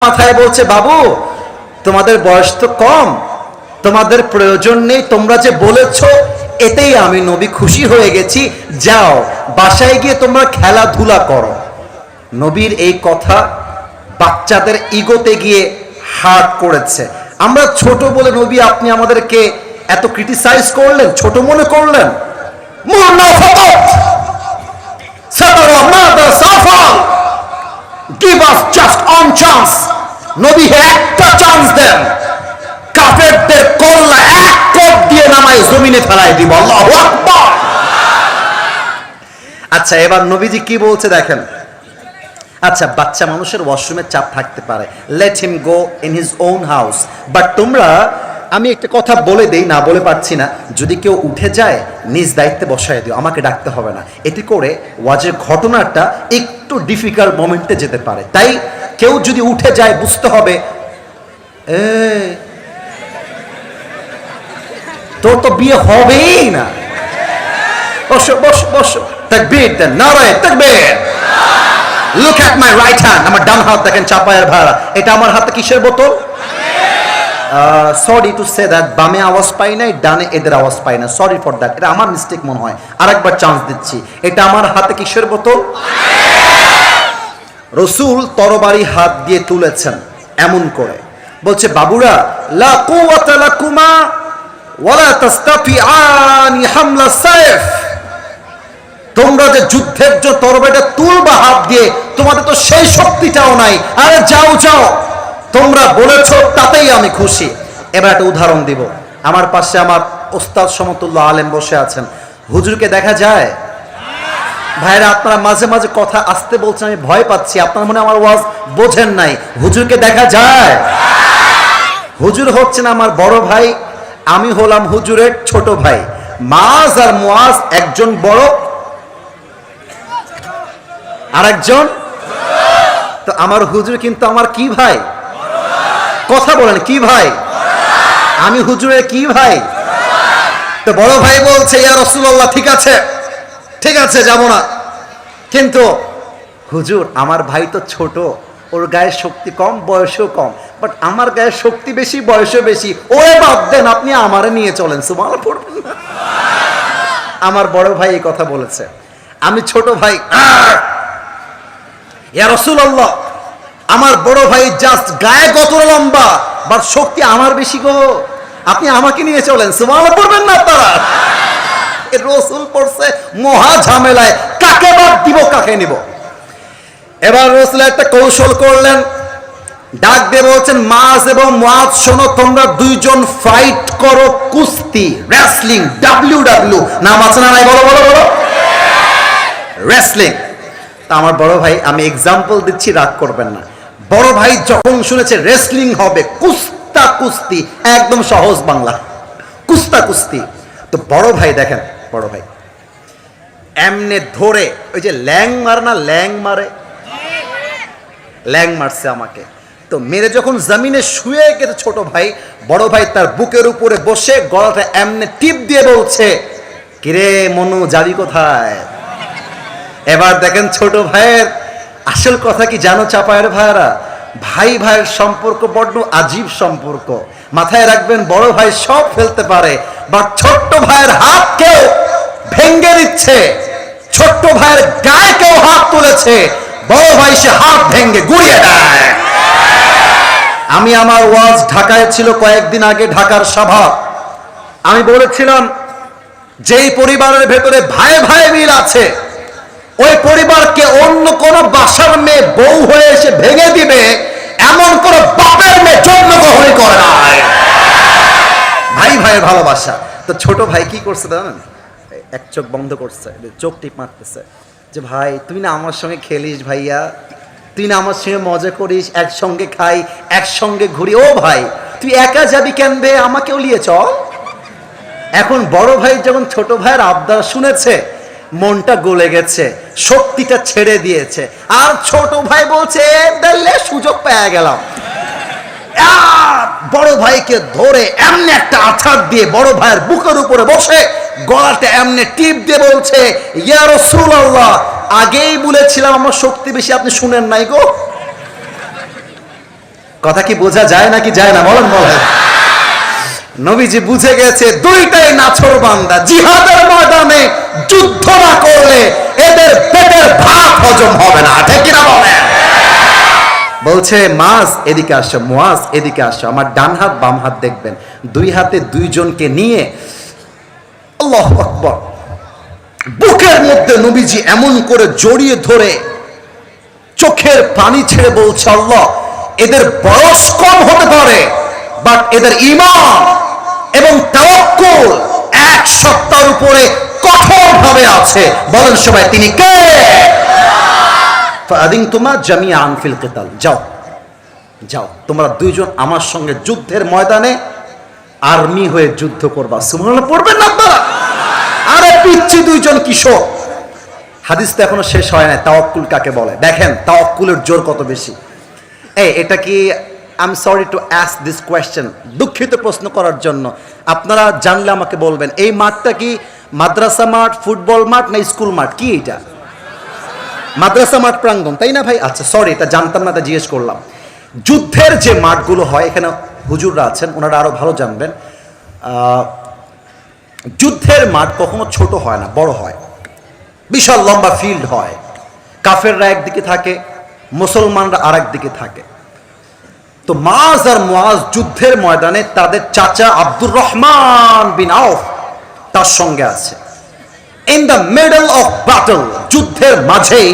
মাথায় বলছে, বাবু তোমাদের বয়স তো কম, তোমাদের প্রয়োজন নেই, তোমরা যে বলেছ এতেই আমি নবী খুশি হয়ে গেছি, যাও বাসায় গিয়ে তোমরা খেলাধুলা করো। নবীর এই কথা বাচ্চাদের ইগোতে গিয়ে হার্ট করেছে। আমরা ছোট বলে নবী আপনি আমাদেরকে এত ক্রিটিসাইজ করলেন, ছোট মনে করলেন। Give us just one chance. নবী একটা চান্স দেন, কাফেরদের কল্লা এক কোপ দিয়ে নামায় জমিনে ফেলায় দিব। আল্লাহু আকবার। আচ্ছা, এবার নবীজি কি বলছে দেখেন। আচ্ছা, বাচ্চা মানুষের ওয়াশরুমের চাপ থাকতে পারে, let him go in his own house. But তোমরা, আমি একটা কথা বলে দেই, না বলে পারছি না, যদি কেউ উঠে যায় নিজ দায়িত্বে বসায় দিও, আমাকে ডাকতে হবে না। এটি করে ওয়াজের ঘটনাটা একটু ডিফিকাল্ট মোমেন্টে যেতে পারে। তাই কেউ যদি উঠে যায় বুঝতে হবে তোর তো বিয়ে হবেই না। বসো বসো বসো, তাকবীর দেন, নারায়ে তাকবীর। Look at my right hand, আমার ডান হাত দেখেন চাপায়ের ভাড়া। এটা আমার হাতে কিসের বোতল? সরি টু সে দ্যাট, বামে আওয়াজ পাই নাই, ডানে এদের আওয়াজ পাই না, সরি ফর দ্যাট, এটা আমার মিস্টেক মনে হয়। আরেকবার চান্স দিচ্ছি, এটা আমার হাতে কিসের বোতল? রসুল তরবারি হাত দিয়ে তুলেছেন এমন করে, বলছে, বাবুরা লা কুওয়াতা লাকুমা ওয়ালা তাস্তাফিআনি হামলা সাইফ, তোমরা যে যুদ্ধের যে তরবারিটা তুলবা হাত দিয়ে, তোমাদের তো সেই শক্তিটাও নাই। আরে যাও যাও, তোমরা বলেছো তাতেই আমি খুশি। এবার একটা উদাহরণ দিব। আমার পাশে আমার ওস্তাদ সমতুল্য আলেম বসে আছেন, হুজুরকে দেখা যায়? ভাইরা আপনারা মাঝে মাঝে কথা আসতে বলছেন, আমি ভয় পাচ্ছি, আপনার মনে আমার ওয়াজ বোঝেন নাই। হুজুরকে দেখা যায়? হুজুর হচ্ছেন আমার বড় ভাই, আমি হলাম হুজুরের ছোট ভাই। মাজ আর মুয়াজ, একজন বড় আর একজন, তো আমার হুজুর কিন্তু আমার কি ভাই? কথা বলেন, কি ভাই? আমি হুজুরের কি ভাই? তো বড় ভাই বলছে, ইয়া রাসূলুল্লাহ, ঠিক আছে ঠিক আছে, যাব না, কিন্তু হুজুর আমার ভাই তো ছোট, ওর গায়ে শক্তি কম, বয়সও কম, বাট আমার গায়ে শক্তি বেশি, বয়সও বেশি, ওরে বাদ দেন, আপনি আমারে নিয়ে চলেন। সুবহানাল্লাহ পড়বেন না? আমার বড় ভাই এই কথা বলেছে। আমি ছোট ভাই, ইয়া রাসূলুল্লাহ, আমার বড় ভাই জাস্ট গায়ে কত লম্বা, বাট শক্তি আমার বেশি গো, আপনি আমাকে নিয়ে চলেন। সুবহানাল্লাহ পড়বেন না আপনারা? রসুল পড়ছে মহা ঝামেলায়, কাকে বাদ দিব কাকে নিব। এবার রসুল একটা কৌশল করলেন, ডাক দিয়ে বলছেন, মাজ এবং মুয়াজ, শোনো, তোমরা দুইজন ফাইট করো, কুস্তি, রেসলিং, ডাব্লিউ নাম আছে না নাই? বলো বলো বলো, রেসলিং। তা আমার বড় ভাই, আমি এক্সাম্পল দিচ্ছি, রাগ করবেন না। বড় ভাই যখন শুনেছে রেসলিং হবে, কুস্তা কুস্তি, একদম সহজ বাংলা, কুস্তা কুস্তি, তো বড় ভাই দেখেন, বড় ভাই এমনে ধরে, ওই যে ল্যাং মারে না, ল্যাং মারে, ল্যাং মারছে আমাকে, তো মেরে যখন জমিনে শুয়ে গেছে ছোট ভাই, বড় ভাই তার বুকের উপরে বসে গলাটা এমনে টিপ দিয়ে বলছে, কিরে মনু, যাবি কোথায়? এবার দেখেন ছোট ভাইয়ের আসল কথা কি জানো চাপায়ের ভাইরা? ভাই ভাইয়ের সম্পর্ক বড্ড আজীব সম্পর্ক। মাথায় রাখবেন, বড় ভাই সব ফেলতে পারে, বাট ছোট্ট ভাইয়ের হাত কেউ ভেঙ্গে দিচ্ছে, ছোট্ট ভাইয়ের গায়ে কেউ হাত তুলেছে, বড় ভাই সে হাত ভেঙ্গে গুড়িয়ে দেয়। আমি আমার ওয়াজ ঢাকায় ছিল কয়েকদিন আগে, ঢাকার সভা, আমি বলেছিলাম, যেই পরিবারের ভেতরে ভাই ভাই মিল আছে, ওই পরিবারকে অন্য কোন বাসার মেয়ে বউ হয়ে এসে ভেঙে দিবে, এমন কোন বাপের মেয়ে জন্মগ্রহণ করে না। ভাই ভাইয়ের ভালোবাসা। তো ছোট ভাই কি করছে জানেন? এক চোখ বন্ধ করছে, চোখ টিপ মারতেছে, যে ভাই তুই না আমার সঙ্গে খেলিস, ভাইয়া তুই না আমার সঙ্গে মজা করিস, একসঙ্গে খাই, একসঙ্গে ঘুরি, ও ভাই তুই একা যাবি কেন বে, আমাকেও নিয়ে চল। এখন বড় ভাই যখন ছোট ভাইয়ের আবদার শুনেছে, মনটা গলে গেছে, শক্তিটা ছেড়ে দিয়েছে, আর ছোট ভাই বলছে, দেখলে সুযোগ পেয়ে গেলাম। বড় ভাইকে ধরে এমনি একটা আছাড় দিয়ে বড় ভাইয়ের বুকের উপরে বসে গলাটা এমনি টিপ দিয়ে বলছে, ইয়া রাসূলুল্লাহ, আগেই বলেছিলাম আমার শক্তি বেশি, আপনি শুনেন নাই গো। কথা কি বোঝা যায় নাকি যায় না বলেন বলেন। নবীজি বুঝে গেছে দুইটাই নাছর বান্দা, জিহাদের ময়দানে যুদ্ধ না করলে এদের পেটের ভাত হজম হবে না, ঠিক কিনা বলেন। বলছে মাস এদিকে আসো, মুয়াজ এদিকে আসো, আমার ডান হাত বাম হাত দেখবেন, দুই হাতে দুইজনকে নিয়ে আল্লাহু আকবার বুকের মধ্যে নবীজি এমন করে জড়িয়ে ধরে চোখের পানি ছেড়ে বলছে, আল্লাহ এদের বয়স কম হতে পারে বাট এদের ঈমান এবং তাওয়াক্কুল এক সত্তার উপরে কঠোরভাবে আছে। বলেন সবাই তিনি কে? ফাআদিনতুমা জামিআন ফিল কিতাল, যাও যাও তোমরা দুইজন আমার সঙ্গে যুদ্ধের ময়দানে আর্মি হয়ে যুদ্ধ করবা। সুবহানাল্লাহ পড়বেন না আপনারা? আরে পিচ্ছি দুইজন কিশোর। হাদিস তো এখনো শেষ হয় না, তাওয়াক্কুল কাকে বলে দেখেন, তাওয়াক্কুলের জোর কত বেশি। এটা কি, I am sorry to ask this question, দুঃখিত প্রশ্ন করার জন্য, আপনারা জানলে আমাকে বলবেন, এই মাঠটা কি মাদ্রাসা মাঠ, ফুটবল মাঠ না স্কুল মাঠ, কি এটা? মাদ্রাসা মাঠ প্রাঙ্গণ, তাই না ভাই? আচ্ছা সরি, এটা জানতাম না, তা জিজ্ঞেস করলাম। যুদ্ধের যে মাঠগুলো হয়, এখানে হুজুররা আছেন, ওনারা আরো ভালো জানবেন। যুদ্ধের মাঠ কখনো ছোট হয় না, বড় হয়, বিশাল লম্বা ফিল্ড হয়। কাফেররা একদিকে থাকে, মুসলমানরা আর একদিকে থাকে। তো মাজ আর মুয়াজ যুদ্ধের ময়দানে তাদের চাচা আব্দুর রহমান বিন আউফ তার সঙ্গে আছে। In the middle of battle, যুদ্ধের মাঝেই